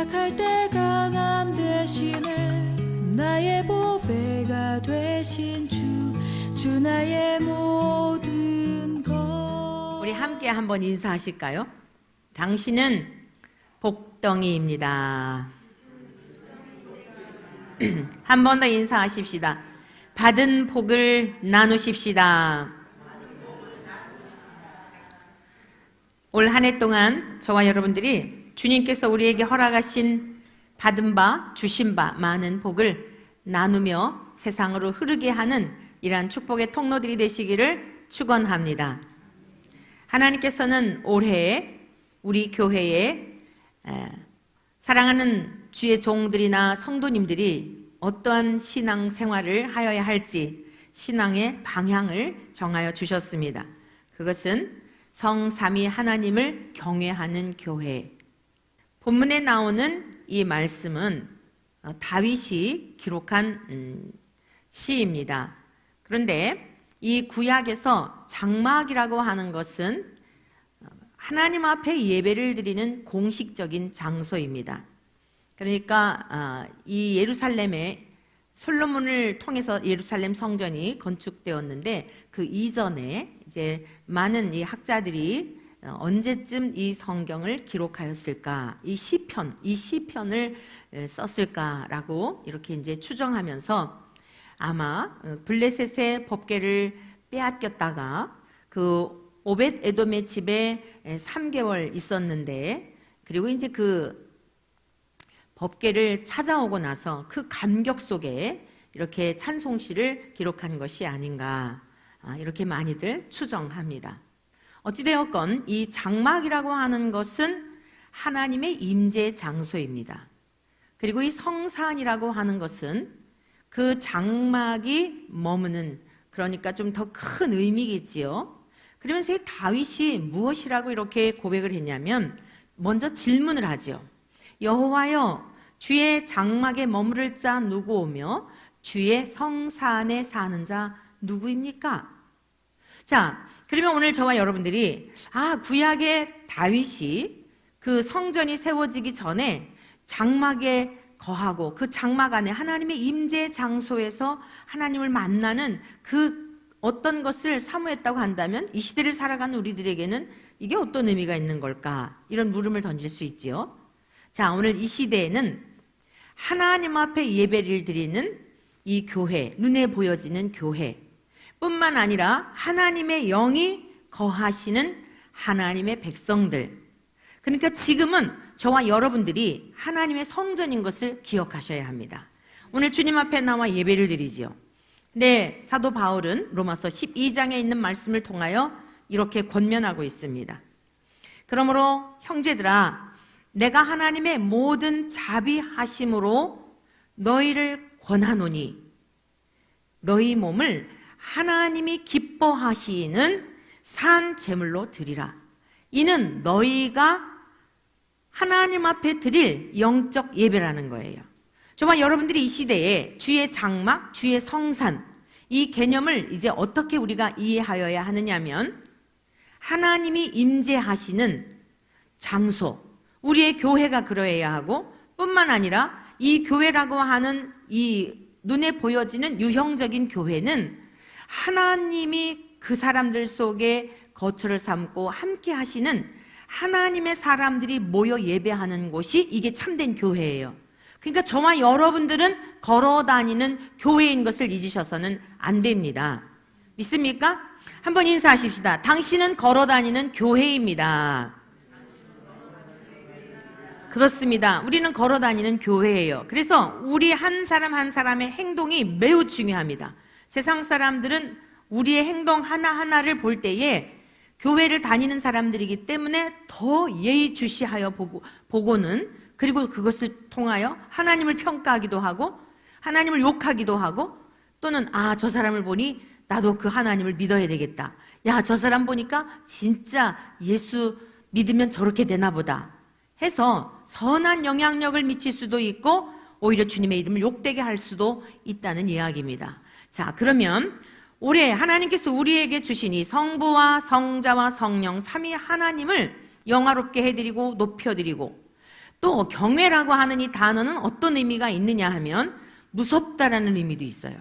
약할 때 강함 되시네. 나의 보배가 되신 주 나의 모든 것. 우리 함께 한번 인사하실까요? 당신은 복덩이입니다. 한 번 더 인사하십시다. 받은 복을 나누십시다. 올 한 해 동안 저와 여러분들이 주님께서 우리에게 허락하신 받은 바, 주신 바 많은 복을 나누며 세상으로 흐르게 하는 이러한 축복의 통로들이 되시기를 축원합니다. 하나님께서는 올해 우리 교회에 사랑하는 주의 종들이나 성도님들이 어떠한 신앙 생활을 하여야 할지 신앙의 방향을 정하여 주셨습니다. 그것은 성삼위 하나님을 경외하는 교회. 본문에 나오는 이 말씀은 다윗이 기록한 시입니다. 그런데 이 구약에서 장막이라고 하는 것은 하나님 앞에 예배를 드리는 공식적인 장소입니다. 그러니까 이 예루살렘에 솔로몬을 통해서 예루살렘 성전이 건축되었는데 그 이전에 이제 많은 이 학자들이 언제쯤 이 성경을 기록하였을까, 이 시편을 썼을까라고 이렇게 이제 추정하면서 아마 블레셋의 법궤를 빼앗겼다가 그 오벳 에돔의 집에 3개월 있었는데, 그리고 이제 그 법궤를 찾아오고 나서 그 감격 속에 이렇게 찬송시를 기록한 것이 아닌가, 이렇게 많이들 추정합니다. 어찌되었건 이 장막이라고 하는 것은 하나님의 임재 장소입니다. 그리고 이 성산이라고 하는 것은 그 장막이 머무는, 그러니까 좀 더 큰 의미겠지요. 그러면서 이 다윗이 무엇이라고 이렇게 고백을 했냐면 먼저 질문을 하죠. 여호와여, 주의 장막에 머무를 자 누구오며 주의 성산에 사는 자 누구입니까? 자, 그러면 오늘 저와 여러분들이 구약의 다윗이 그 성전이 세워지기 전에 장막에 거하고 그 장막 안에 하나님의 임재 장소에서 하나님을 만나는 그 어떤 것을 사모했다고 한다면 이 시대를 살아가는 우리들에게는 이게 어떤 의미가 있는 걸까? 이런 물음을 던질 수 있지요. 자, 오늘 이 시대에는 하나님 앞에 예배를 드리는 이 교회, 눈에 보여지는 교회 뿐만 아니라 하나님의 영이 거하시는 하나님의 백성들, 그러니까 지금은 저와 여러분들이 하나님의 성전인 것을 기억하셔야 합니다. 오늘 주님 앞에 나와 예배를 드리지요. 네, 사도 바울은 로마서 12장에 있는 말씀을 통하여 이렇게 권면하고 있습니다. 그러므로 형제들아, 내가 하나님의 모든 자비하심으로 너희를 권하노니 너희 몸을 하나님이 기뻐하시는 산 제물로 드리라. 이는 너희가 하나님 앞에 드릴 영적 예배라는 거예요. 저와 여러분들이 이 시대에 주의 장막, 주의 성산, 이 개념을 이제 어떻게 우리가 이해하여야 하느냐면 하나님이 임재하시는 장소, 우리의 교회가 그러해야 하고 뿐만 아니라 이 교회라고 하는 이 눈에 보여지는 유형적인 교회는 하나님이 그 사람들 속에 거처를 삼고 함께 하시는 하나님의 사람들이 모여 예배하는 곳이 이게 참된 교회예요. 그러니까 저와 여러분들은 걸어다니는 교회인 것을 잊으셔서는 안 됩니다. 믿습니까? 한번 인사하십시다. 당신은 걸어다니는 교회입니다. 그렇습니다. 우리는 걸어다니는 교회예요. 그래서 우리 한 사람 한 사람의 행동이 매우 중요합니다. 세상 사람들은 우리의 행동 하나하나를 볼 때에 교회를 다니는 사람들이기 때문에 더 예의주시하여 보고는, 그리고 그것을 통하여 하나님을 평가하기도 하고 하나님을 욕하기도 하고, 또는 저 사람을 보니 나도 그 하나님을 믿어야 되겠다. 야, 저 사람 보니까 진짜 예수 믿으면 저렇게 되나 보다 해서 선한 영향력을 미칠 수도 있고 오히려 주님의 이름을 욕되게 할 수도 있다는 이야기입니다. 자, 그러면 올해 하나님께서 우리에게 주신 이 성부와 성자와 성령 삼위 하나님을 영화롭게 해드리고 높여드리고 또 경외라고 하는 이 단어는 어떤 의미가 있느냐 하면 무섭다라는 의미도 있어요.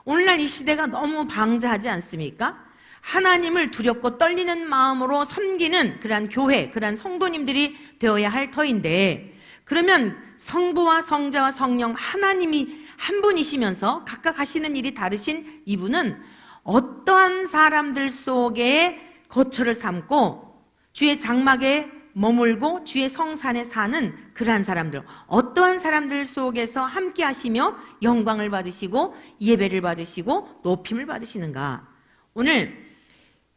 오늘날 이 시대가 너무 방자하지 않습니까? 하나님을 두렵고 떨리는 마음으로 섬기는 그러한 교회, 그러한 성도님들이 되어야 할 터인데, 그러면 성부와 성자와 성령 하나님이 한 분이시면서 각각 하시는 일이 다르신 이분은 어떠한 사람들 속에 거처를 삼고 주의 장막에 머물고 주의 성산에 사는 그러한 사람들, 어떠한 사람들 속에서 함께 하시며 영광을 받으시고 예배를 받으시고 높임을 받으시는가. 오늘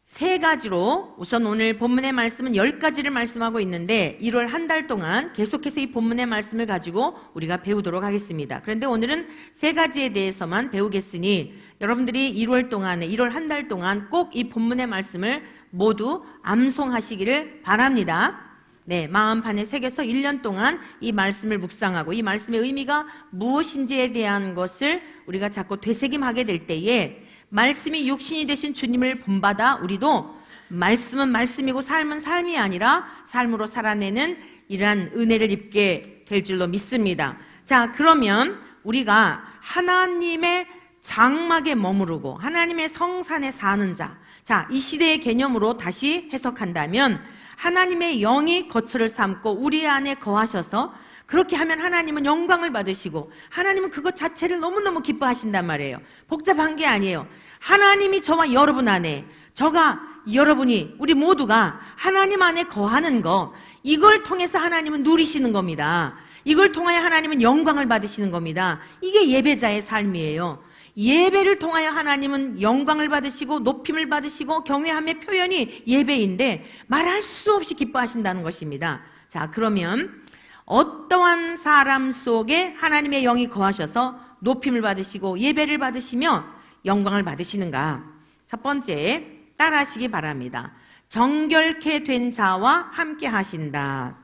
세 가지로, 우선 오늘 본문의 말씀은 10가지를 말씀하고 있는데 1월 한 달 동안 계속해서 이 본문의 말씀을 가지고 우리가 배우도록 하겠습니다. 그런데 오늘은 세 가지에 대해서만 배우겠으니 여러분들이 1월 동안에, 1월 한 달 동안 꼭 이 본문의 말씀을 모두 암송하시기를 바랍니다. 네, 마음판에 새겨서 1년 동안 이 말씀을 묵상하고 이 말씀의 의미가 무엇인지에 대한 것을 우리가 자꾸 되새김하게 될 때에 말씀이 육신이 되신 주님을 본받아 우리도 말씀은 말씀이고 삶은 삶이 아니라 삶으로 살아내는 이러한 은혜를 입게 될 줄로 믿습니다. 자, 그러면 우리가 하나님의 장막에 머무르고 하나님의 성산에 사는 자, 자, 이 시대의 개념으로 다시 해석한다면 하나님의 영이 거처를 삼고 우리 안에 거하셔서 그렇게 하면 하나님은 영광을 받으시고 하나님은 그것 자체를 너무너무 기뻐하신단 말이에요. 복잡한 게 아니에요. 하나님이 저와 여러분 안에, 저가 여러분이, 우리 모두가 하나님 안에 거하는 거, 이걸 통해서 하나님은 누리시는 겁니다. 이걸 통하여 하나님은 영광을 받으시는 겁니다. 이게 예배자의 삶이에요. 예배를 통하여 하나님은 영광을 받으시고 높임을 받으시고 경외함의 표현이 예배인데 말할 수 없이 기뻐하신다는 것입니다. 자, 그러면 어떠한 사람 속에 하나님의 영이 거하셔서 높임을 받으시고 예배를 받으시며 영광을 받으시는가? 첫 번째, 따라하시기 바랍니다. 정결케 된 자와 함께 하신다.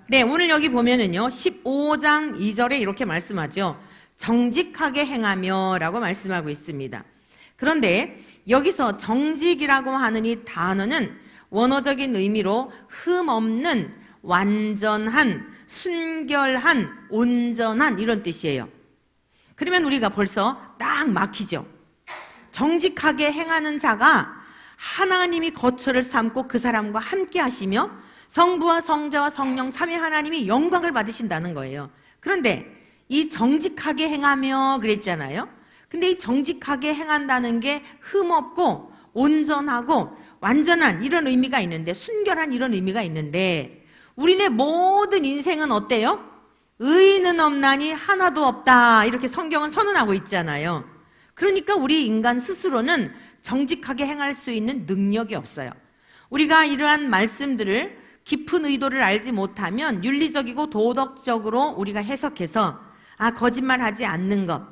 네, 오늘 여기 보면은요 15장 2절에 이렇게 말씀하죠. 정직하게 행하며 라고 말씀하고 있습니다. 그런데 여기서 정직이라고 하는 이 단어는 원어적인 의미로 흠없는, 완전한, 순결한, 온전한 이런 뜻이에요. 그러면 우리가 벌써 딱 막히죠. 정직하게 행하는 자가 하나님이 거처를 삼고 그 사람과 함께 하시며 성부와 성자와 성령 삼위 하나님이 영광을 받으신다는 거예요. 그런데 이 정직하게 행하며 그랬잖아요. 근데 이 정직하게 행한다는 게 흠없고 온전하고 완전한 이런 의미가 있는데, 순결한 이런 의미가 있는데, 우리네 모든 인생은 어때요? 의인은 없나니 하나도 없다, 이렇게 성경은 선언하고 있잖아요. 그러니까 우리 인간 스스로는 정직하게 행할 수 있는 능력이 없어요. 우리가 이러한 말씀들을 깊은 의도를 알지 못하면 윤리적이고 도덕적으로 우리가 해석해서 거짓말하지 않는 것,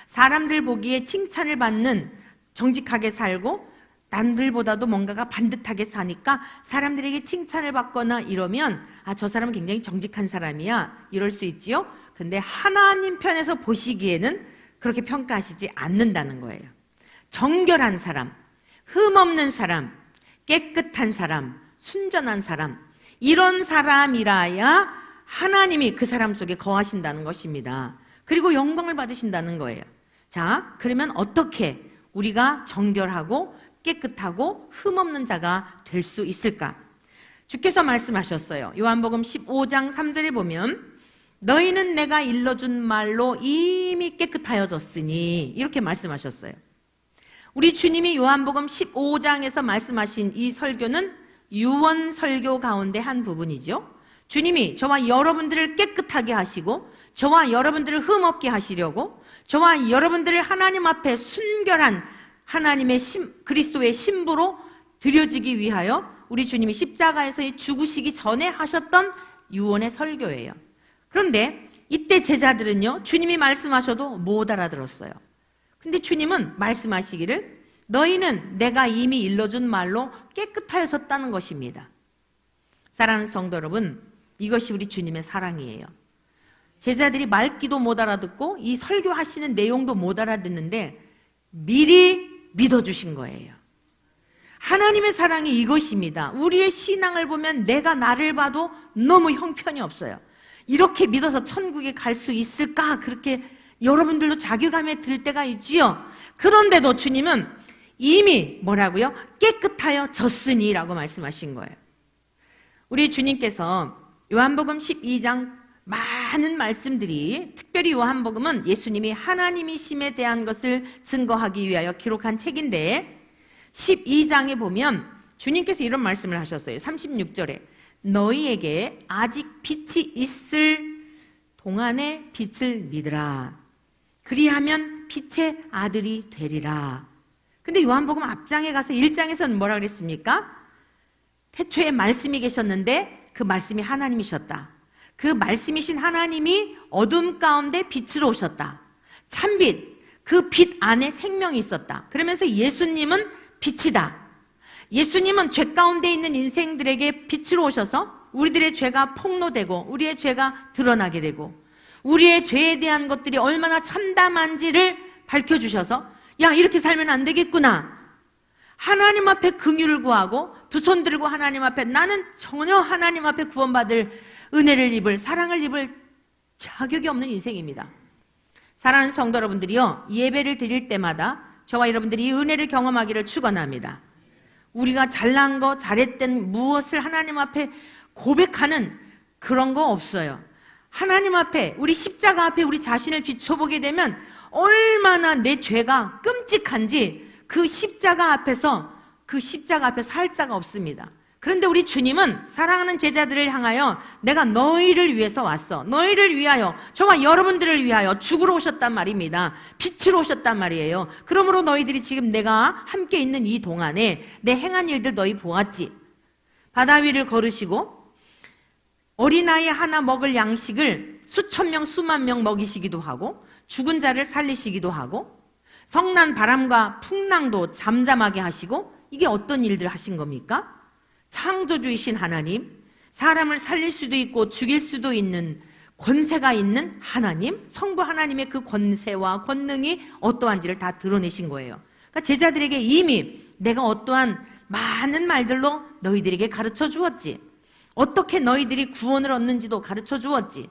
사람들 보기에 칭찬을 받는, 정직하게 살고 남들보다도 뭔가가 반듯하게 사니까 사람들에게 칭찬을 받거나 이러면 저 사람은 굉장히 정직한 사람이야, 이럴 수 있지요. 근데 하나님 편에서 보시기에는 그렇게 평가하시지 않는다는 거예요. 정결한 사람, 흠없는 사람, 깨끗한 사람, 순전한 사람, 이런 사람이라야 하나님이 그 사람 속에 거하신다는 것입니다. 그리고 영광을 받으신다는 거예요. 자, 그러면 어떻게 우리가 정결하고 깨끗하고 흠없는 자가 될 수 있을까? 주께서 말씀하셨어요. 요한복음 15장 3절에 보면 너희는 내가 일러준 말로 이미 깨끗하여졌으니, 이렇게 말씀하셨어요. 우리 주님이 요한복음 15장에서 말씀하신 이 설교는 유언 설교 가운데 한 부분이죠. 주님이 저와 여러분들을 깨끗하게 하시고 저와 여러분들을 흠없게 하시려고, 저와 여러분들을 하나님 앞에 순결한 하나님의 그리스도의 신부로 드려지기 위하여 우리 주님이 십자가에서 죽으시기 전에 하셨던 유언의 설교예요. 그런데 이때 제자들은요, 주님이 말씀하셔도 못 알아들었어요. 근데 주님은 말씀하시기를 너희는 내가 이미 일러준 말로 깨끗하여졌다는 것입니다. 사랑하는 성도 여러분, 이것이 우리 주님의 사랑이에요. 제자들이 말귀도 못 알아듣고 이 설교하시는 내용도 못 알아듣는데 미리 믿어주신 거예요. 하나님의 사랑이 이것입니다. 우리의 신앙을 보면 내가 나를 봐도 너무 형편이 없어요. 이렇게 믿어서 천국에 갈 수 있을까? 그렇게 여러분들도 자괴감에 들 때가 있지요. 그런데도 주님은 이미 뭐라고요? 깨끗하여 졌으니 라고 말씀하신 거예요. 우리 주님께서 요한복음 12장 많은 말씀들이, 특별히 요한복음은 예수님이 하나님이심에 대한 것을 증거하기 위하여 기록한 책인데 12장에 보면 주님께서 이런 말씀을 하셨어요. 36절에 너희에게 아직 빛이 있을 동안에 빛을 믿으라. 그리하면 빛의 아들이 되리라. 근데 요한복음 앞장에 가서 1장에서는 뭐라 그랬습니까? 태초에 말씀이 계셨는데 그 말씀이 하나님이셨다. 그 말씀이신 하나님이 어둠 가운데 빛으로 오셨다. 참빛, 그 빛 안에 생명이 있었다. 그러면서 예수님은 빛이다. 예수님은 죄 가운데 있는 인생들에게 빛으로 오셔서 우리들의 죄가 폭로되고 우리의 죄가 드러나게 되고 우리의 죄에 대한 것들이 얼마나 참담한지를 밝혀주셔서 야, 이렇게 살면 안 되겠구나. 하나님 앞에 긍휼을 구하고 두 손 들고 하나님 앞에 나는 전혀 하나님 앞에 구원받을 은혜를 입을, 사랑을 입을 자격이 없는 인생입니다. 사랑하는 성도 여러분들이요, 예배를 드릴 때마다 저와 여러분들이 이 은혜를 경험하기를 축원합니다. 우리가 잘난 거, 잘했던 무엇을 하나님 앞에 고백하는 그런 거 없어요. 하나님 앞에, 우리 십자가 앞에 우리 자신을 비춰보게 되면 얼마나 내 죄가 끔찍한지 그 십자가 앞에 살 자가 없습니다. 그런데 우리 주님은 사랑하는 제자들을 향하여 내가 너희를 위해서 왔어. 너희를 위하여, 저와 여러분들을 위하여 죽으러 오셨단 말입니다. 빛으로 오셨단 말이에요. 그러므로 너희들이 지금 내가 함께 있는 이 동안에 내 행한 일들 너희 보았지. 바다 위를 걸으시고 어린아이 하나 먹을 양식을 수천 명, 수만 명 먹이시기도 하고 죽은 자를 살리시기도 하고 성난 바람과 풍랑도 잠잠하게 하시고, 이게 어떤 일들 하신 겁니까? 창조주이신 하나님, 사람을 살릴 수도 있고 죽일 수도 있는 권세가 있는 하나님, 성부 하나님의 그 권세와 권능이 어떠한지를 다 드러내신 거예요. 그러니까 제자들에게 이미 내가 어떠한 많은 말들로 너희들에게 가르쳐 주었지. 어떻게 너희들이 구원을 얻는지도 가르쳐 주었지.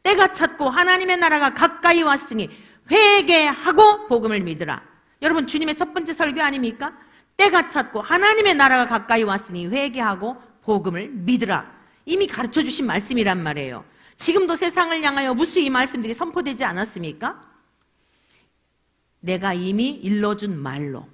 때가 찼고 하나님의 나라가 가까이 왔으니 회개하고 복음을 믿으라. 여러분, 주님의 첫 번째 설교 아닙니까? 때가 찼고 하나님의 나라가 가까이 왔으니 회개하고 복음을 믿으라. 이미 가르쳐 주신 말씀이란 말이에요. 지금도 세상을 향하여 무수히 이 말씀들이 선포되지 않았습니까? 내가 이미 일러준 말로.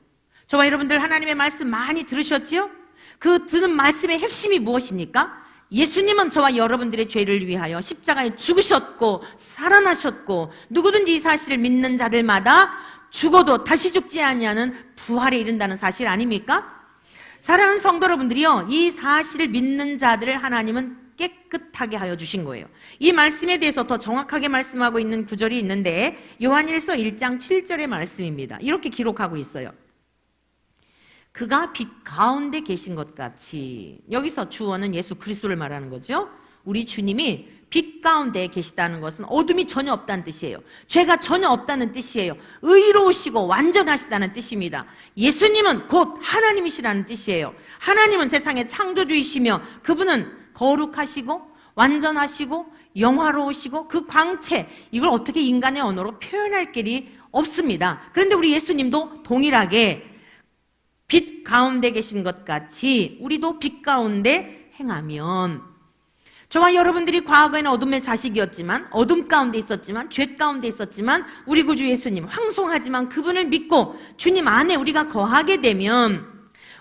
저와 여러분들 하나님의 말씀 많이 들으셨지요? 그 듣는 말씀의 핵심이 무엇입니까? 예수님은 저와 여러분들의 죄를 위하여 십자가에 죽으셨고 살아나셨고 누구든지 이 사실을 믿는 자들마다 죽어도 다시 죽지 아니하는 부활에 이른다는 사실 아닙니까? 사랑하는 성도 여러분들이요, 이 사실을 믿는 자들을 하나님은 깨끗하게 하여 주신 거예요. 이 말씀에 대해서 더 정확하게 말씀하고 있는 구절이 있는데 요한일서 1장 7절의 말씀입니다. 이렇게 기록하고 있어요. 그가 빛 가운데 계신 것 같이. 여기서 주어는 예수 그리스도를 말하는 거죠. 우리 주님이 빛 가운데 계시다는 것은 어둠이 전혀 없다는 뜻이에요. 죄가 전혀 없다는 뜻이에요. 의로우시고 완전하시다는 뜻입니다. 예수님은 곧 하나님이시라는 뜻이에요. 하나님은 세상의 창조주이시며 그분은 거룩하시고 완전하시고 영화로우시고 그 광채, 이걸 어떻게 인간의 언어로 표현할 길이 없습니다. 그런데 우리 예수님도 동일하게 빛 가운데 계신 것 같이 우리도 빛 가운데 행하면, 저와 여러분들이 과거에는 어둠의 자식이었지만, 어둠 가운데 있었지만, 죄 가운데 있었지만 우리 구주 예수님 황송하지만 그분을 믿고 주님 안에 우리가 거하게 되면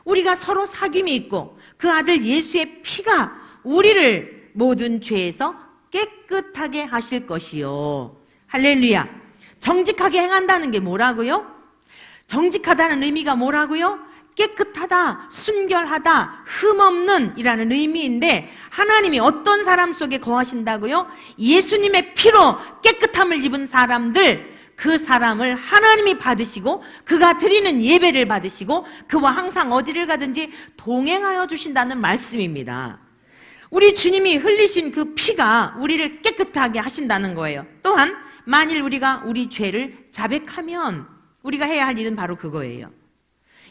우리가 서로 사귐이 있고 그 아들 예수의 피가 우리를 모든 죄에서 깨끗하게 하실 것이요. 할렐루야. 정직하게 행한다는 게 뭐라고요? 정직하다는 의미가 뭐라고요? 깨끗하다, 순결하다, 흠없는 이라는 의미인데 하나님이 어떤 사람 속에 거하신다고요? 예수님의 피로 깨끗함을 입은 사람들, 그 사람을 하나님이 받으시고 그가 드리는 예배를 받으시고 그와 항상 어디를 가든지 동행하여 주신다는 말씀입니다. 우리 주님이 흘리신 그 피가 우리를 깨끗하게 하신다는 거예요. 또한 만일 우리가 우리 죄를 자백하면 우리가 해야 할 일은 바로 그거예요.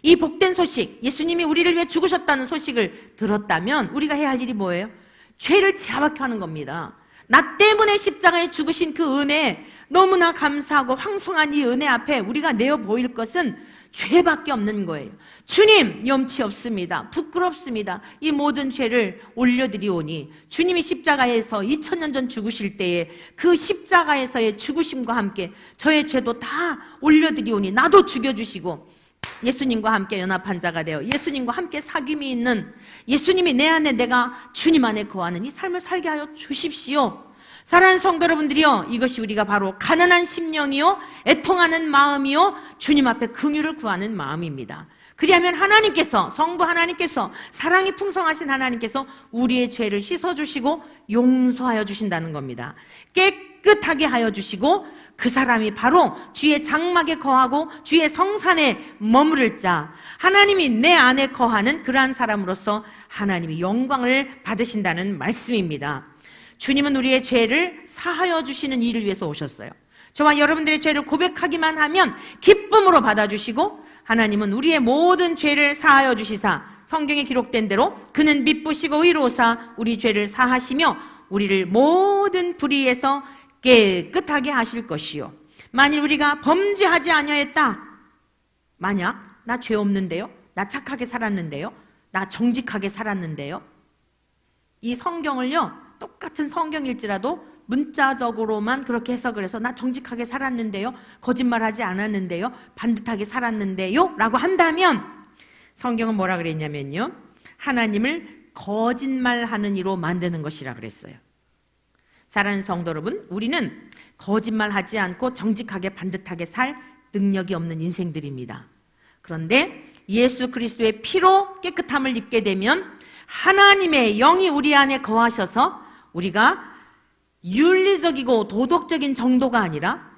이 복된 소식, 예수님이 우리를 위해 죽으셨다는 소식을 들었다면 우리가 해야 할 일이 뭐예요? 죄를 자박하는 겁니다. 나 때문에 십자가에 죽으신 그 은혜, 너무나 감사하고 황송한 이 은혜 앞에 우리가 내어 보일 것은 죄밖에 없는 거예요. 주님, 염치 없습니다. 부끄럽습니다. 이 모든 죄를 올려드리오니 주님이 십자가에서 2000년 전 죽으실 때에 그 십자가에서의 죽으심과 함께 저의 죄도 다 올려드리오니 나도 죽여주시고 예수님과 함께 연합한 자가 되어 예수님과 함께 사귐이 있는, 예수님이 내 안에, 내가 주님 안에 거하는 이 삶을 살게 하여 주십시오. 사랑하는 성도 여러분들이요, 이것이 우리가 바로 가난한 심령이요, 애통하는 마음이요, 주님 앞에 긍휼을 구하는 마음입니다. 그리하면 하나님께서, 성부 하나님께서, 사랑이 풍성하신 하나님께서 우리의 죄를 씻어주시고 용서하여 주신다는 겁니다. 깨끗하게 하여 주시고 그 사람이 바로 주의 장막에 거하고 주의 성산에 머무를 자, 하나님이 내 안에 거하는 그러한 사람으로서 하나님이 영광을 받으신다는 말씀입니다. 주님은 우리의 죄를 사하여 주시는 일을 위해서 오셨어요. 저와 여러분들의 죄를 고백하기만 하면 기쁨으로 받아주시고 하나님은 우리의 모든 죄를 사하여 주시사 성경에 기록된 대로 그는 미쁘시고 의로우사 우리 죄를 사하시며 우리를 모든 불의에서 깨끗하게 하실 것이요, 만일 우리가 범죄하지 아니하였다, 만약 나 죄 없는데요, 나 착하게 살았는데요, 나 정직하게 살았는데요, 이 성경을요 똑같은 성경일지라도 문자적으로만 그렇게 해석을 해서 나 정직하게 살았는데요, 거짓말하지 않았는데요, 반듯하게 살았는데요 라고 한다면 성경은 뭐라 그랬냐면요, 하나님을 거짓말하는 이로 만드는 것이라 그랬어요. 사랑하는 성도 여러분, 우리는 거짓말하지 않고 정직하게 반듯하게 살 능력이 없는 인생들입니다. 그런데 예수 그리스도의 피로 깨끗함을 입게 되면 하나님의 영이 우리 안에 거하셔서 우리가 윤리적이고 도덕적인 정도가 아니라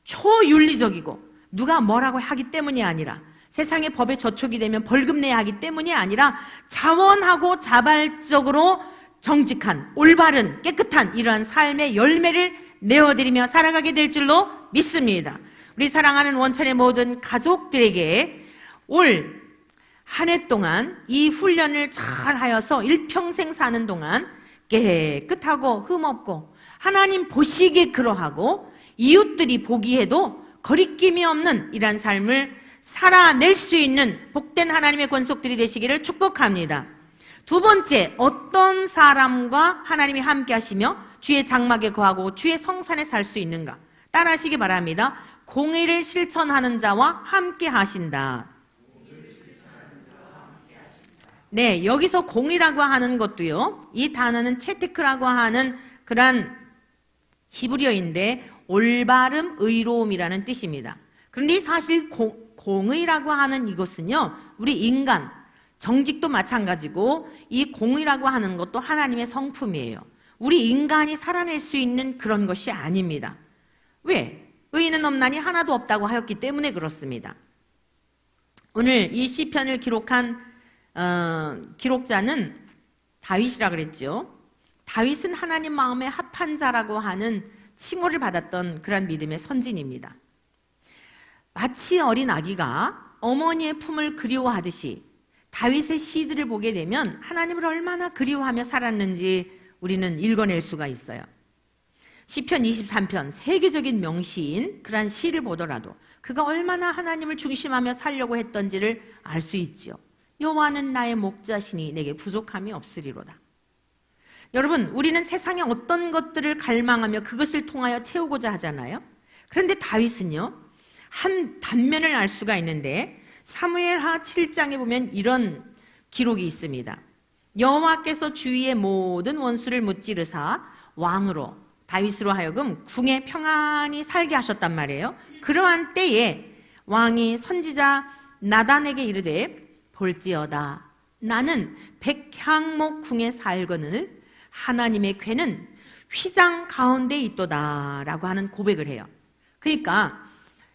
초윤리적이고 누가 뭐라고 하기 때문이 아니라 세상의 법에 저촉이 되면 벌금 내야 하기 때문이 아니라 자원하고 자발적으로 정직한, 올바른, 깨끗한 이러한 삶의 열매를 내어드리며 살아가게 될 줄로 믿습니다. 우리 사랑하는 원천의 모든 가족들에게 올 한 해 동안 이 훈련을 잘 하여서 일평생 사는 동안 깨끗하고 흠없고 하나님 보시기에 그러하고 이웃들이 보기에도 거리낌이 없는 이러한 삶을 살아낼 수 있는 복된 하나님의 권속들이 되시기를 축복합니다. 두 번째, 어떤 사람과 하나님이 함께 하시며 주의 장막에 거하고 주의 성산에 살 수 있는가? 따라하시기 바랍니다. 공의를 실천하는 자와 함께 하신다. 네, 여기서 공의라고 하는 것도요, 이 단어는 체테크라고 하는 그런 히브리어인데 올바름, 의로움이라는 뜻입니다. 그런데 사실 공의라고 하는 이것은요, 우리 인간, 정직도 마찬가지고 이 공의라고 하는 것도 하나님의 성품이에요. 우리 인간이 살아낼 수 있는 그런 것이 아닙니다. 왜? 의인은 없나니 하나도 없다고 하였기 때문에 그렇습니다. 오늘 이 시편을 기록한 기록자는 다윗이라 그랬죠. 다윗은 하나님 마음에 합한 자라고 하는 칭호를 받았던 그런 믿음의 선진입니다. 마치 어린 아기가 어머니의 품을 그리워하듯이 다윗의 시들을 보게 되면 하나님을 얼마나 그리워하며 살았는지 우리는 읽어낼 수가 있어요. 시편 23편, 세계적인 명시인 그런 시를 보더라도 그가 얼마나 하나님을 중심하며 살려고 했던지를 알 수 있지요. 여호와는 나의 목자시니 내게 부족함이 없으리로다. 여러분, 우리는 세상에 어떤 것들을 갈망하며 그것을 통하여 채우고자 하잖아요. 그런데 다윗은요, 한 단면을 알 수가 있는데 사무엘하 7장에 보면 이런 기록이 있습니다. 여호와께서 주위의 모든 원수를 무찌르사 왕으로, 다윗으로 하여금 궁에 평안히 살게 하셨단 말이에요. 그러한 때에 왕이 선지자 나단에게 이르되 볼지어다, 나는 백향목 궁에 살거늘 하나님의 궤는 휘장 가운데 있도다 라고 하는 고백을 해요. 그러니까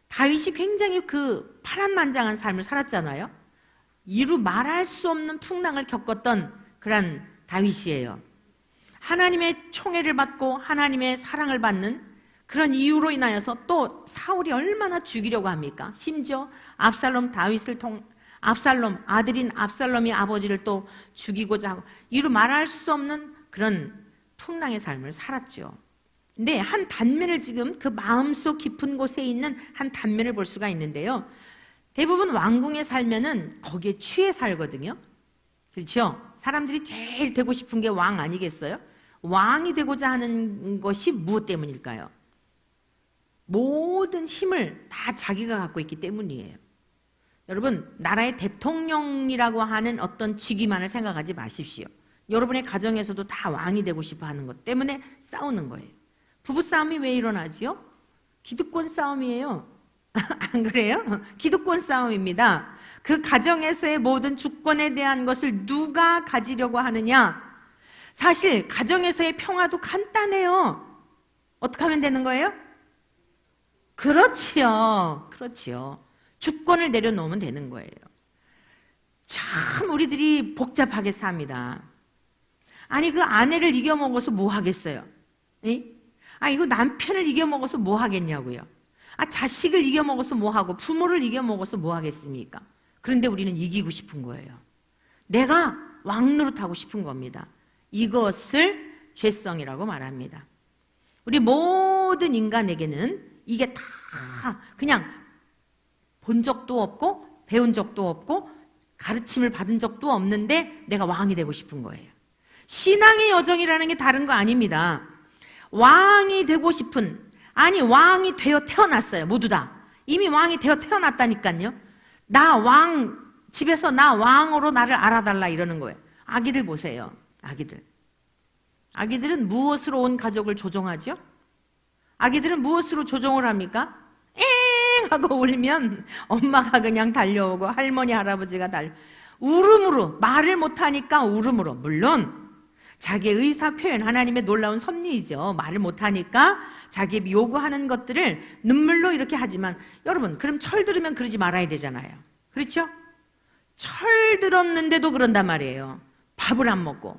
다윗이 굉장히 그 파란만장한 삶을 살았잖아요. 이루 말할 수 없는 풍랑을 겪었던 그런 다윗이에요. 하나님의 총애를 받고 하나님의 사랑을 받는 그런 이유로 인하여서 또 사울이 얼마나 죽이려고 합니까? 심지어 압살롬, 아들인 압살롬이 아버지를 또 죽이고자 하고, 이루 말할 수 없는 그런 풍랑의 삶을 살았죠. 근데 한 단면을 지금 그 마음속 깊은 곳에 있는 한 단면을 볼 수가 있는데요. 대부분 왕궁에 살면은 거기에 취해 살거든요. 그렇죠? 사람들이 제일 되고 싶은 게 왕 아니겠어요? 왕이 되고자 하는 것이 무엇 때문일까요? 모든 힘을 다 자기가 갖고 있기 때문이에요. 여러분, 나라의 대통령이라고 하는 어떤 직위만을 생각하지 마십시오. 여러분의 가정에서도 다 왕이 되고 싶어 하는 것 때문에 싸우는 거예요. 부부싸움이 왜 일어나지요? 기득권 싸움이에요. 안 그래요? 기득권 싸움입니다. 그 가정에서의 모든 주권에 대한 것을 누가 가지려고 하느냐? 사실 가정에서의 평화도 간단해요. 어떻게 하면 되는 거예요? 그렇지요. 주권을 내려놓으면 되는 거예요. 참 우리들이 복잡하게 삽니다. 아니 그 아내를 이겨먹어서 뭐 하겠어요? 이거 남편을 이겨먹어서 뭐 하겠냐고요. 자식을 이겨먹어서 뭐 하고 부모를 이겨먹어서 뭐 하겠습니까? 그런데 우리는 이기고 싶은 거예요. 내가 왕노릇하고 싶은 겁니다. 이것을 죄성이라고 말합니다. 우리 모든 인간에게는 이게 다 그냥 본 적도 없고 배운 적도 없고 가르침을 받은 적도 없는데 내가 왕이 되고 싶은 거예요. 신앙의 여정이라는 게 다른 거 아닙니다. 왕이 되고 싶은, 왕이 되어 태어났어요. 모두 다 이미 왕이 되어 태어났다니까요. 집에서 나 왕으로 나를 알아달라 이러는 거예요. 아기들 보세요. 아기들은 무엇으로 온 가족을 조종하죠? 아기들은 무엇으로 조종을 합니까? 엥 하고 울면 엄마가 그냥 달려오고 할머니 할아버지가 울음으로, 말을 못하니까 울음으로. 물론 자기의 의사 표현, 하나님의 놀라운 섭리이죠. 말을 못하니까 자기 요구하는 것들을 눈물로 이렇게 하지만, 여러분 그럼 철 들으면 그러지 말아야 되잖아요. 그렇죠? 철 들었는데도 그런단 말이에요. 밥을 안 먹고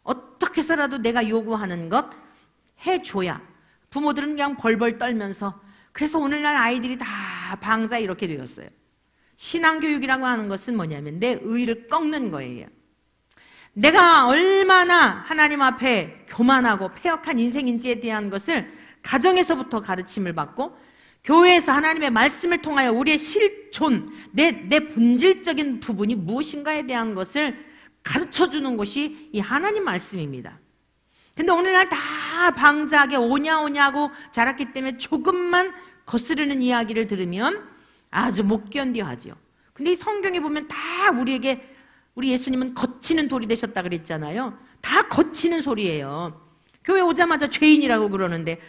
어떻게 해서라도 내가 요구하는 것 해줘야. 부모들은 그냥 벌벌 떨면서. 그래서 오늘날 아이들이 다 방자 이렇게 되었어요. 신앙교육이라고 하는 것은 뭐냐면 내 의를 꺾는 거예요. 내가 얼마나 하나님 앞에 교만하고 패역한 인생인지에 대한 것을 가정에서부터 가르침을 받고, 교회에서 하나님의 말씀을 통하여 우리의 실존, 내 본질적인 부분이 무엇인가에 대한 것을 가르쳐주는 것이 이 하나님 말씀입니다. 근데 오늘날 다 방자하게 오냐고 자랐기 때문에 조금만 거스르는 이야기를 들으면 아주 못 견뎌하죠. 근데 이 성경에 보면 다 우리 예수님은 거치는 돌이 되셨다 그랬잖아요. 다 거치는 소리예요. 교회 오자마자 죄인이라고 그러는데,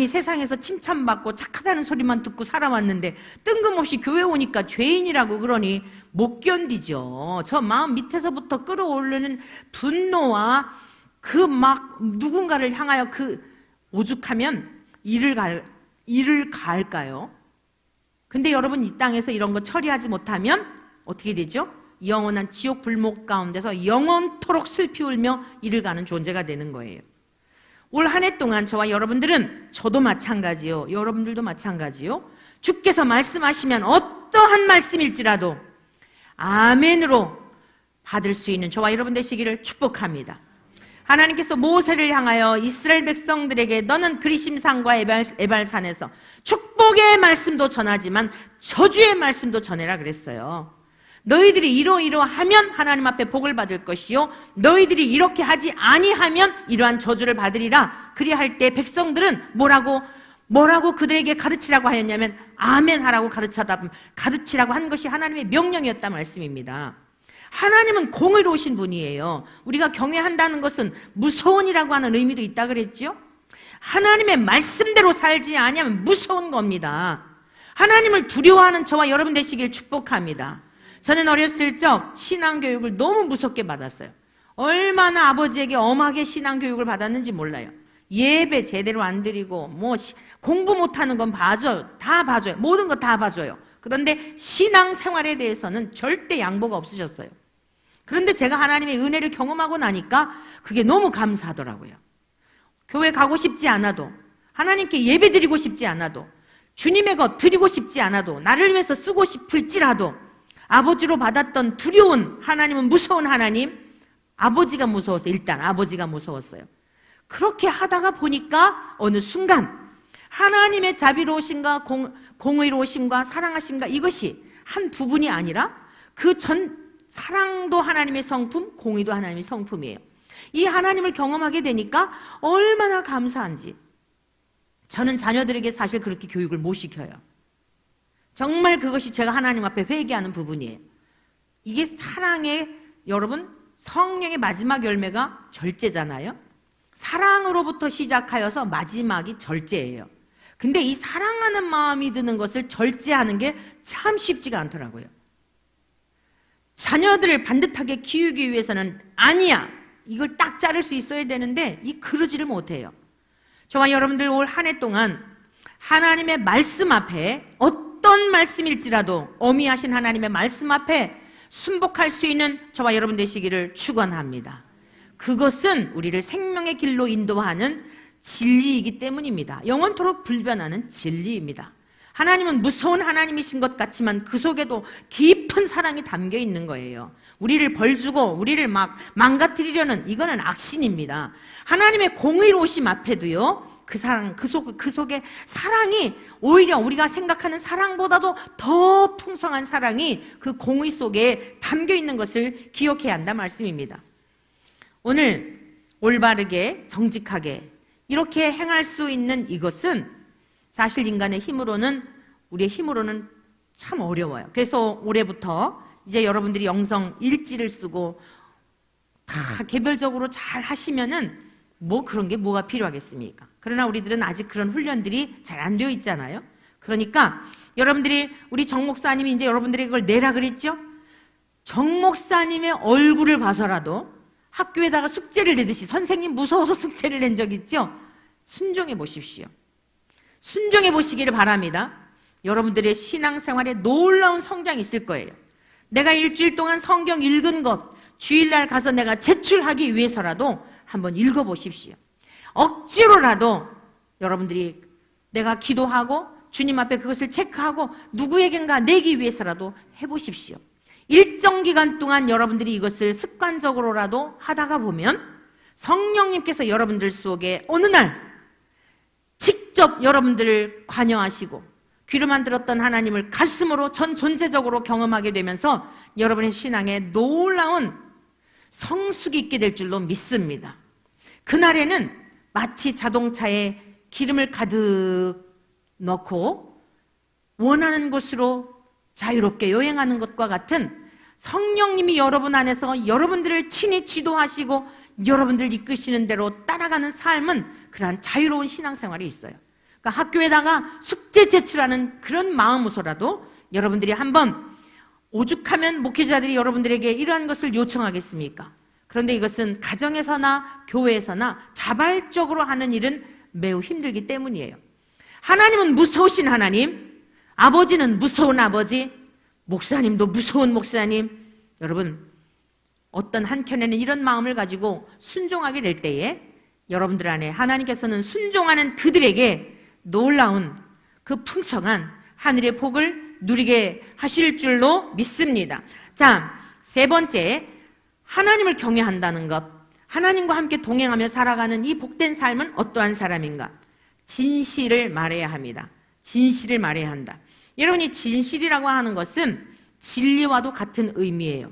세상에서 칭찬받고 착하다는 소리만 듣고 살아왔는데 뜬금없이 교회 오니까 죄인이라고 그러니 못 견디죠. 저 마음 밑에서부터 끌어오르는 분노와 그 막 누군가를 향하여 그 오죽하면 이를 가할까요? 근데 여러분, 이 땅에서 이런 거 처리하지 못하면 어떻게 되죠? 영원한 지옥 불목 가운데서 영원토록 슬피 울며 이를 가는 존재가 되는 거예요. 올 한 해 동안 저와 여러분들은, 저도 마찬가지요, 여러분들도 마찬가지요, 주께서 말씀하시면 어떠한 말씀일지라도 아멘으로 받을 수 있는 저와 여러분 되시기를 축복합니다. 하나님께서 모세를 향하여 이스라엘 백성들에게 너는 그리심산과 에발산에서 축복의 말씀도 전하지만 저주의 말씀도 전해라 그랬어요. 너희들이 이러하면 하나님 앞에 복을 받을 것이요, 너희들이 이렇게 하지 아니하면 이러한 저주를 받으리라. 그리할 때 백성들은 뭐라고 그들에게 가르치라고 하였냐면 아멘 하라고 가르치라고 한 것이 하나님의 명령이었다 말씀입니다. 하나님은 공의로우신 분이에요. 우리가 경외한다는 것은 무서운이라고 하는 의미도 있다 그랬죠. 하나님의 말씀대로 살지 아니하면 무서운 겁니다. 하나님을 두려워하는 저와 여러분 되시길 축복합니다. 저는 어렸을 적 신앙교육을 너무 무섭게 받았어요. 얼마나 아버지에게 엄하게 신앙교육을 받았는지 몰라요. 예배 제대로 안 드리고 공부 못하는 건 봐줘요. 다 봐줘요. 모든 거 다 봐줘요. 그런데 신앙생활에 대해서는 절대 양보가 없으셨어요. 그런데 제가 하나님의 은혜를 경험하고 나니까 그게 너무 감사하더라고요. 교회 가고 싶지 않아도, 하나님께 예배 드리고 싶지 않아도, 주님의 것 드리고 싶지 않아도, 나를 위해서 쓰고 싶을지라도 아버지로 받았던 두려운 하나님은 무서운 하나님, 아버지가 무서웠어요. 일단 아버지가 무서웠어요. 그렇게 하다가 보니까 어느 순간 하나님의 자비로우심과 공의로우심과 사랑하심과 이것이 한 부분이 아니라 그 전 사랑도 하나님의 성품, 공의도 하나님의 성품이에요. 이 하나님을 경험하게 되니까 얼마나 감사한지. 저는 자녀들에게 사실 그렇게 교육을 못 시켜요. 정말 그것이 제가 하나님 앞에 회개하는 부분이에요. 이게 사랑의, 여러분, 성령의 마지막 열매가 절제잖아요. 사랑으로부터 시작하여서 마지막이 절제예요. 근데 이 사랑하는 마음이 드는 것을 절제하는 게 참 쉽지가 않더라고요. 자녀들을 반듯하게 키우기 위해서는 아니야, 이걸 딱 자를 수 있어야 되는데 그러지를 못해요. 저와 여러분들 올 한 해 동안 하나님의 말씀 앞에, 어떤 말씀일지라도 어미하신 하나님의 말씀 앞에 순복할 수 있는 저와 여러분 되시기를 축원합니다. 그것은 우리를 생명의 길로 인도하는 진리이기 때문입니다. 영원토록 불변하는 진리입니다. 하나님은 무서운 하나님이신 것 같지만 그 속에도 깊은 사랑이 담겨 있는 거예요. 우리를 벌주고 우리를 막 망가뜨리려는, 이거는 악신입니다. 하나님의 공의로우심 앞에도요, 그 사랑, 그 속에 사랑이, 오히려 우리가 생각하는 사랑보다도 더 풍성한 사랑이 그 공의 속에 담겨 있는 것을 기억해야 한다는 말씀입니다. 오늘 올바르게 정직하게 이렇게 행할 수 있는 이것은 사실 인간의 힘으로는, 우리의 힘으로는 참 어려워요. 그래서 올해부터 이제 여러분들이 영성 일지를 쓰고 다 개별적으로 잘 하시면은 뭐 그런 게 뭐가 필요하겠습니까? 그러나 우리들은 아직 그런 훈련들이 잘 안 되어 있잖아요. 그러니까 여러분들이, 우리 정 목사님이 이제 여러분들에게 그걸 내라 그랬죠? 정 목사님의 얼굴을 봐서라도 학교에다가 숙제를 내듯이, 선생님 무서워서 숙제를 낸 적 있죠? 순종해 보십시오. 순종해 보시기를 바랍니다. 여러분들의 신앙생활에 놀라운 성장이 있을 거예요. 내가 일주일 동안 성경 읽은 것, 주일날 가서 내가 제출하기 위해서라도 한번 읽어보십시오. 억지로라도 여러분들이, 내가 기도하고 주님 앞에 그것을 체크하고 누구에겐가 내기 위해서라도 해보십시오. 일정 기간 동안 여러분들이 이것을 습관적으로라도 하다가 보면 성령님께서 여러분들 속에 어느 날 직접 여러분들을 관여하시고 귀로만 들었던 하나님을 가슴으로 전 존재적으로 경험하게 되면서 여러분의 신앙에 놀라운 성숙이 있게 될 줄로 믿습니다. 그날에는 마치 자동차에 기름을 가득 넣고 원하는 곳으로 자유롭게 여행하는 것과 같은, 성령님이 여러분 안에서 여러분들을 친히 지도하시고 여러분들 이끄시는 대로 따라가는 삶은 그러한 자유로운 신앙생활이 있어요. 그러니까 학교에다가 숙제 제출하는 그런 마음으로서라도 여러분들이 한번, 오죽하면 목회자들이 여러분들에게 이러한 것을 요청하겠습니까? 그런데 이것은 가정에서나 교회에서나 자발적으로 하는 일은 매우 힘들기 때문이에요. 하나님은 무서우신 하나님, 아버지는 무서운 아버지, 목사님도 무서운 목사님. 여러분, 어떤 한켠에는 이런 마음을 가지고 순종하게 될 때에 여러분들 안에 하나님께서는 순종하는 그들에게 놀라운 그 풍성한 하늘의 복을 누리게 하실 줄로 믿습니다. 자, 세 번째, 하나님을 경외한다는 것, 하나님과 함께 동행하며 살아가는 이 복된 삶은 어떠한 사람인가? 진실을 말해야 합니다. 진실을 말해야 한다. 여러분, 이 진실이라고 하는 것은 진리와도 같은 의미예요.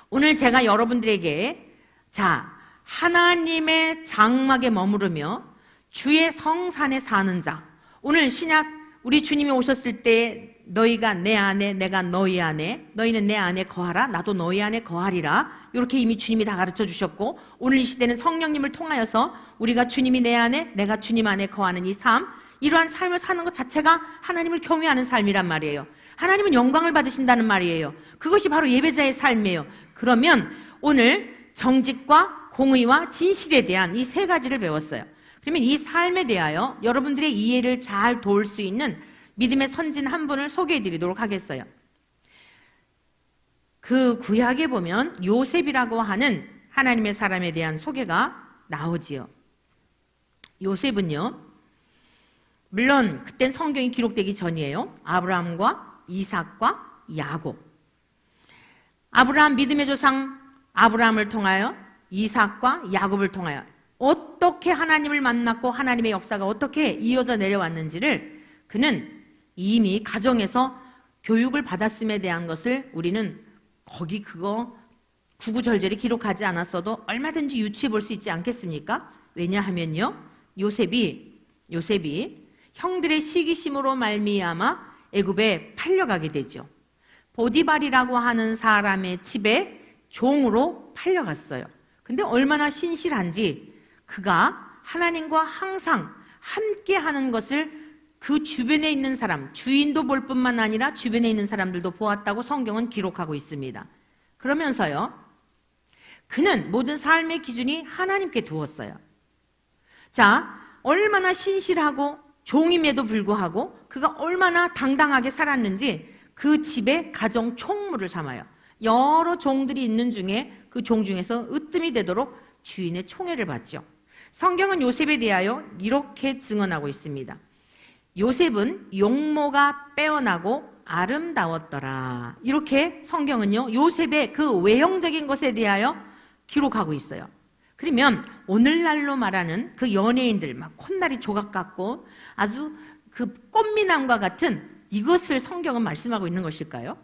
오늘 제가 여러분들에게, 자, 하나님의 장막에 머무르며 주의 성산에 사는 자, 오늘 신약, 우리 주님이 오셨을 때 너희가 내 안에, 내가 너희 안에, 너희는 내 안에 거하라, 나도 너희 안에 거하리라, 이렇게 이미 주님이 다 가르쳐 주셨고, 오늘 이 시대는 성령님을 통하여서 우리가 주님이 내 안에, 내가 주님 안에 거하는 이 삶, 이러한 삶을 사는 것 자체가 하나님을 경외하는 삶이란 말이에요. 하나님은 영광을 받으신다는 말이에요. 그것이 바로 예배자의 삶이에요. 그러면 오늘 정직과 공의와 진실에 대한 이 세 가지를 배웠어요. 그러면 이 삶에 대하여 여러분들의 이해를 잘 도울 수 있는 믿음의 선진 한 분을 소개해 드리도록 하겠어요. 그 구약에 보면 요셉이라고 하는 하나님의 사람에 대한 소개가 나오지요. 요셉은요, 물론 그땐 성경이 기록되기 전이에요. 아브라함과 이삭과 야곱. 아브라함 믿음의 조상 아브라함을 통하여 이삭과 야곱을 통하여 어떻게 하나님을 만났고 하나님의 역사가 어떻게 이어져 내려왔는지를 그는 이미 가정에서 교육을 받았음에 대한 것을 우리는 거기 그거 구구절절히 기록하지 않았어도 얼마든지 유추해 볼 수 있지 않겠습니까? 왜냐하면요, 요셉이 형들의 시기심으로 말미암아 애굽에 팔려가게 되죠. 보디발이라고 하는 사람의 집에 종으로 팔려갔어요. 근데 얼마나 신실한지 그가 하나님과 항상 함께 하는 것을 그 주변에 있는 사람, 주인도 볼 뿐만 아니라 주변에 있는 사람들도 보았다고 성경은 기록하고 있습니다. 그러면서요, 그는 모든 삶의 기준이 하나님께 두었어요. 자, 얼마나 신실하고 종임에도 불구하고 그가 얼마나 당당하게 살았는지 그 집의 가정 총무를 삼아요. 여러 종들이 있는 중에 그 종 중에서 으뜸이 되도록 주인의 총애를 받죠. 성경은 요셉에 대하여 이렇게 증언하고 있습니다. 요셉은 용모가 빼어나고 아름다웠더라. 이렇게 성경은요, 요셉의 그 외형적인 것에 대하여 기록하고 있어요. 그러면 오늘날로 말하는 그 연예인들 막 콧날이 조각 같고 아주 그 꽃미남과 같은 이것을 성경은 말씀하고 있는 것일까요?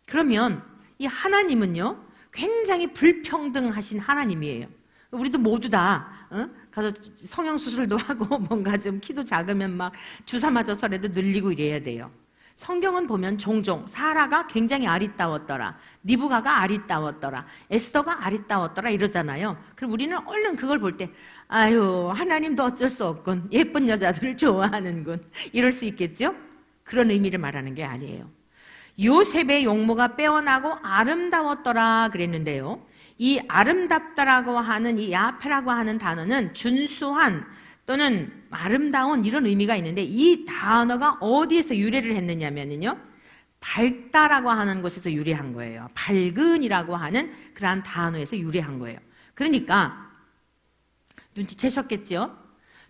그러면 이 하나님은요, 굉장히 불평등하신 하나님이에요. 우리도 모두 다 가서 성형수술도 하고 뭔가 좀 키도 작으면 막 주사 맞아서라도 늘리고 이래야 돼요. 성경은 보면 종종 사라가 굉장히 아리따웠더라, 리브가가 아리따웠더라, 에스더가 아리따웠더라 이러잖아요. 그럼 우리는 얼른 그걸 볼 때 아유, 하나님도 어쩔 수 없군, 예쁜 여자들을 좋아하는군, 이럴 수 있겠죠? 그런 의미를 말하는 게 아니에요. 요셉의 용모가 빼어나고 아름다웠더라 그랬는데요, 이 아름답다라고 하는 이 야페라고 하는 단어는 준수한 또는 아름다운 이런 의미가 있는데, 이 단어가 어디에서 유래를 했느냐면요, 밝다라고 하는 곳에서 유래한 거예요. 밝은이라고 하는 그러한 단어에서 유래한 거예요. 그러니까 눈치채셨겠죠?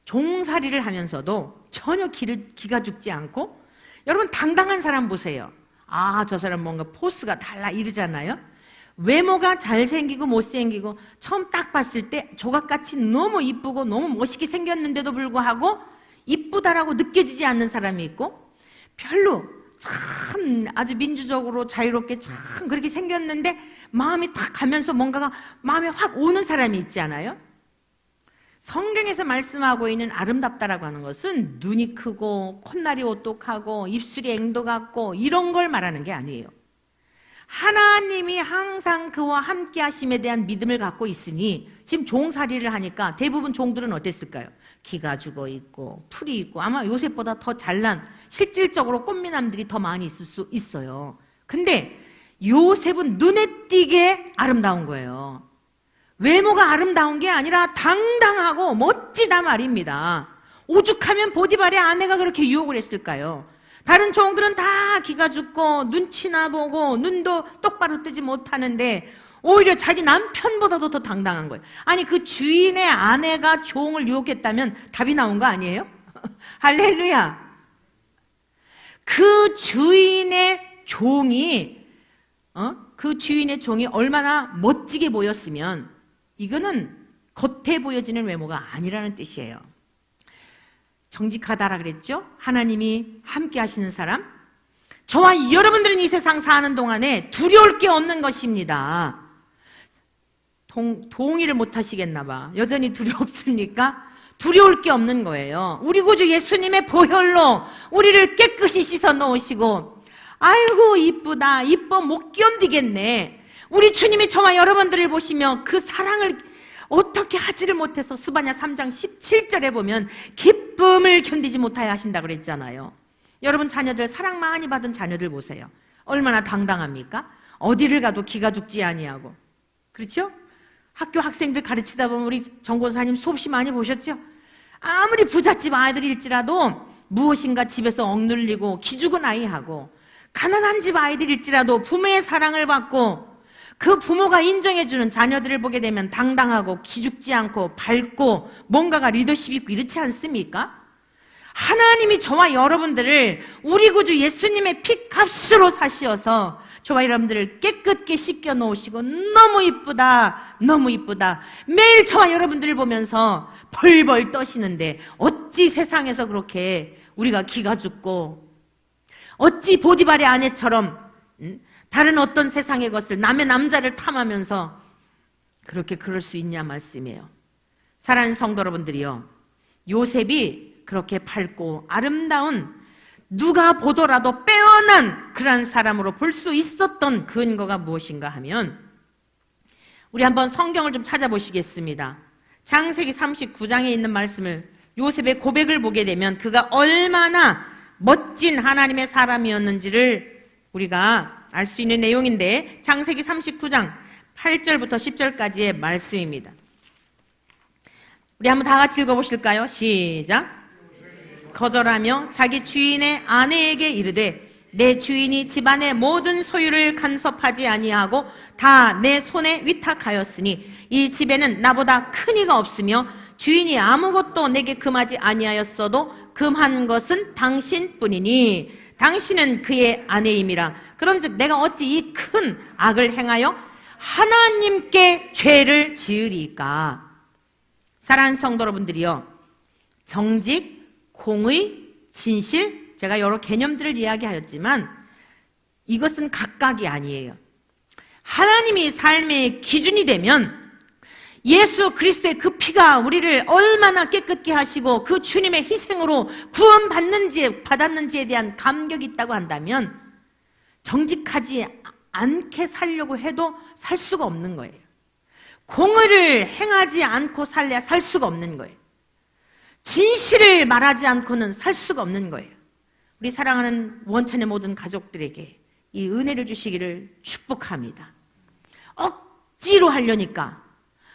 종살이를 하면서도 전혀 기가 죽지 않고, 여러분 당당한 사람 보세요. 아, 저 사람 뭔가 포스가 달라 이러잖아요. 외모가 잘생기고 못생기고 처음 딱 봤을 때 조각같이 너무 이쁘고 너무 멋있게 생겼는데도 불구하고 이쁘다라고 느껴지지 않는 사람이 있고, 별로 참 아주 민주적으로 자유롭게 참 그렇게 생겼는데 마음이 딱 가면서 뭔가가 마음에 확 오는 사람이 있지 않아요? 성경에서 말씀하고 있는 아름답다라고 하는 것은 눈이 크고 콧날이 오똑하고 입술이 앵도 같고 이런 걸 말하는 게 아니에요. 하나님이 항상 그와 함께 하심에 대한 믿음을 갖고 있으니, 지금 종살이를 하니까 대부분 종들은 어땠을까요? 기가 죽어 있고 풀이 있고 아마 요셉보다 더 잘난 실질적으로 꽃미남들이 더 많이 있을 수 있어요. 근데 요셉은 눈에 띄게 아름다운 거예요. 외모가 아름다운 게 아니라 당당하고 멋지다 말입니다. 오죽하면 보디발의 아내가 그렇게 유혹을 했을까요? 다른 종들은 다 기가 죽고 눈치나 보고 눈도 똑바로 뜨지 못하는데 오히려 자기 남편보다도 더 당당한 거예요. 아니, 그 주인의 아내가 종을 유혹했다면 답이 나온 거 아니에요? 할렐루야. 그 주인의 종이 얼마나 멋지게 보였으면, 이거는 겉에 보여지는 외모가 아니라는 뜻이에요. 정직하다라 그랬죠? 하나님이 함께 하시는 사람, 저와 여러분들은 이 세상 사는 동안에 두려울 게 없는 것입니다. 동의를 못 하시겠나 봐. 여전히 두렵습니까? 두려울 게 없는 거예요. 우리 구주 예수님의 보혈로 우리를 깨끗이 씻어 놓으시고, 아이고 이쁘다, 이뻐 못 견디겠네. 우리 주님이 저와 여러분들을 보시며 그 사랑을 어떻게 하지를 못해서 스바냐 3장 17절에 보면 기쁨을 견디지 못하여 하신다고 그랬잖아요. 여러분 자녀들, 사랑 많이 받은 자녀들 보세요. 얼마나 당당합니까? 어디를 가도 기가 죽지 아니하고, 그렇죠? 학교 학생들 가르치다 보면 우리 정권사님 수없이 많이 보셨죠? 아무리 부잣집 아이들일지라도 무엇인가 집에서 억눌리고 기죽은 아이하고, 가난한 집 아이들일지라도 부모의 사랑을 받고 그 부모가 인정해주는 자녀들을 보게 되면 당당하고 기죽지 않고 밝고 뭔가가 리더십 있고 이렇지 않습니까? 하나님이 저와 여러분들을 우리 구주 예수님의 피값으로 사시어서 저와 여러분들을 깨끗게 씻겨 놓으시고 너무 이쁘다, 너무 이쁘다. 매일 저와 여러분들을 보면서 벌벌 떠시는데 어찌 세상에서 그렇게 우리가 기가 죽고 어찌 보디발의 아내처럼 다른 어떤 세상의 것을 남의 남자를 탐하면서 그렇게 그럴 수 있냐 말씀이에요. 사랑하는 성도 여러분들이요, 요셉이 그렇게 밝고 아름다운, 누가 보더라도 빼어난 그러한 사람으로 볼 수 있었던 근거가 무엇인가 하면, 우리 한번 성경을 좀 찾아보시겠습니다. 창세기 39장에 있는 말씀을, 요셉의 고백을 보게 되면 그가 얼마나 멋진 하나님의 사람이었는지를 우리가 알 수 있는 내용인데, 창세기 39장 8절부터 10절까지의 말씀입니다. 우리 한번 다 같이 읽어보실까요? 시작. 거절하며 자기 주인의 아내에게 이르되 내 주인이 집안의 모든 소유를 간섭하지 아니하고 다 내 손에 위탁하였으니 이 집에는 나보다 큰 이가 없으며 주인이 아무것도 내게 금하지 아니하였어도 금한 것은 당신뿐이니 당신은 그의 아내임이라. 그런즉 내가 어찌 이 큰 악을 행하여 하나님께 죄를 지으리까. 사랑하는 성도 여러분들이요, 정직, 공의, 진실, 제가 여러 개념들을 이야기하였지만 이것은 각각이 아니에요. 하나님이 삶의 기준이 되면 예수 그리스도의 그 피가 우리를 얼마나 깨끗게 하시고 그 주님의 희생으로 받았는지에 대한 감격이 있다고 한다면 정직하지 않게 살려고 해도 살 수가 없는 거예요. 공의를 행하지 않고 살려야 살 수가 없는 거예요. 진실을 말하지 않고는 살 수가 없는 거예요. 우리 사랑하는 원천의 모든 가족들에게 이 은혜를 주시기를 축복합니다. 억지로 하려니까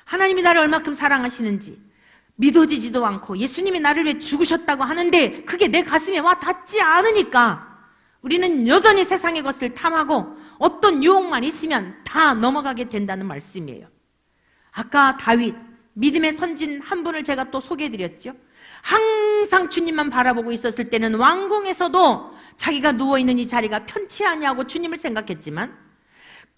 하나님이 나를 얼마큼 사랑하시는지 믿어지지도 않고 예수님이 나를 왜 죽으셨다고 하는데 그게 내 가슴에 와 닿지 않으니까 우리는 여전히 세상의 것을 탐하고 어떤 유혹만 있으면 다 넘어가게 된다는 말씀이에요. 아까 다윗, 믿음의 선진 한 분을 제가 또 소개해드렸죠. 항상 주님만 바라보고 있었을 때는 왕궁에서도 자기가 누워있는 이 자리가 편치 아니하고 주님을 생각했지만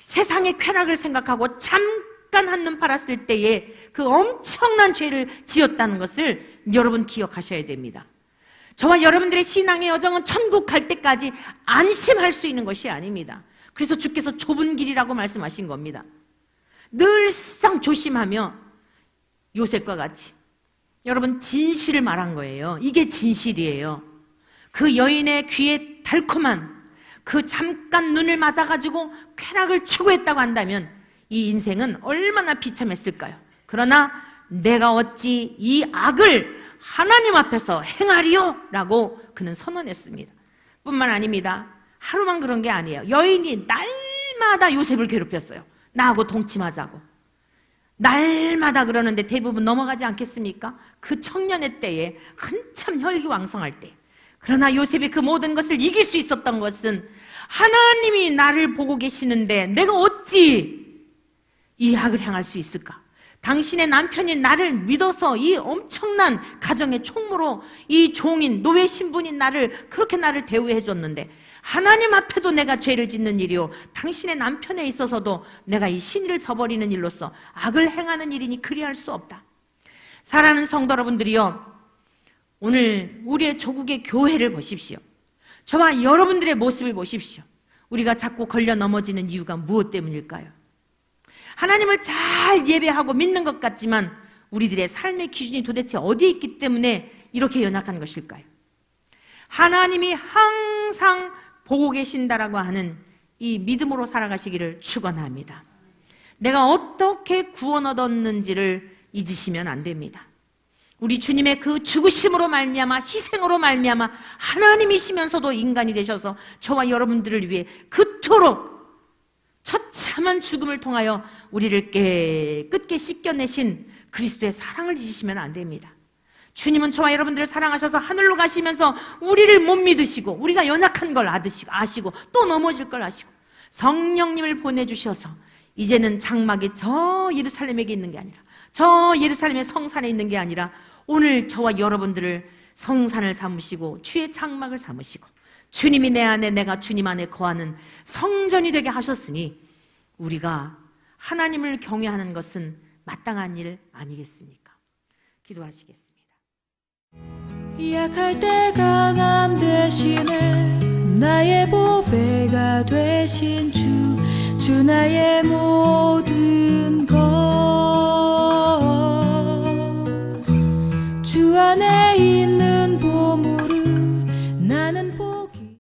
세상의 쾌락을 생각하고 잠깐 한눈 팔았을 때에 그 엄청난 죄를 지었다는 것을 여러분 기억하셔야 됩니다. 저와 여러분들의 신앙의 여정은 천국 갈 때까지 안심할 수 있는 것이 아닙니다. 그래서 주께서 좁은 길이라고 말씀하신 겁니다. 늘상 조심하며 요셉과 같이 여러분 진실을 말한 거예요. 이게 진실이에요. 그 여인의 귀에 달콤한 그 잠깐 눈을 맞아가지고 쾌락을 추구했다고 한다면 이 인생은 얼마나 비참했을까요? 그러나 내가 어찌 이 악을 하나님 앞에서 행하리요? 라고 그는 선언했습니다. 뿐만 아닙니다. 하루만 그런 게 아니에요. 여인이 날마다 요셉을 괴롭혔어요. 나하고 동침하자고. 날마다 그러는데 대부분 넘어가지 않겠습니까? 그 청년의 때에 한참 혈기왕성할 때. 그러나 요셉이 그 모든 것을 이길 수 있었던 것은 하나님이 나를 보고 계시는데 내가 어찌 이 악을 행할 수 있을까? 당신의 남편이 나를 믿어서 이 엄청난 가정의 총무로 이 종인 노예 신분인 그렇게 나를 대우해 줬는데 하나님 앞에도 내가 죄를 짓는 일이요 당신의 남편에 있어서도 내가 이 신의를 저버리는 일로서 악을 행하는 일이니 그리할 수 없다. 사랑하는 성도 여러분들이요, 오늘 우리의 조국의 교회를 보십시오. 저와 여러분들의 모습을 보십시오. 우리가 자꾸 걸려 넘어지는 이유가 무엇 때문일까요? 하나님을 잘 예배하고 믿는 것 같지만 우리들의 삶의 기준이 도대체 어디에 있기 때문에 이렇게 연약한 것일까요? 하나님이 항상 보고 계신다라고 하는 이 믿음으로 살아가시기를 축원합니다. 내가 어떻게 구원 얻었는지를 잊으시면 안 됩니다. 우리 주님의 그 죽으심으로 말미암아 희생으로 말미암아 하나님이시면서도 인간이 되셔서 저와 여러분들을 위해 그토록 처참한 죽음을 통하여 우리를 깨끗게 씻겨내신 그리스도의 사랑을 잊으시면 안 됩니다. 주님은 저와 여러분들을 사랑하셔서 하늘로 가시면서 우리를 못 믿으시고 우리가 연약한 걸 아시고 또 넘어질 걸 아시고 성령님을 보내주셔서 이제는 장막이 저 예루살렘에게 있는 게 아니라 저 예루살렘의 성산에 있는 게 아니라 오늘 저와 여러분들을 성산을 삼으시고 주의 장막을 삼으시고 주님이 내 안에 내가 주님 안에 거하는 성전이 되게 하셨으니 우리가 하나님을 경외하는 것은 마땅한 일 아니겠습니까? 기도하시겠습니다. 약할 때 강함 되시네 나의 보배가 되신 주 나의 모든 것 주 안에 있는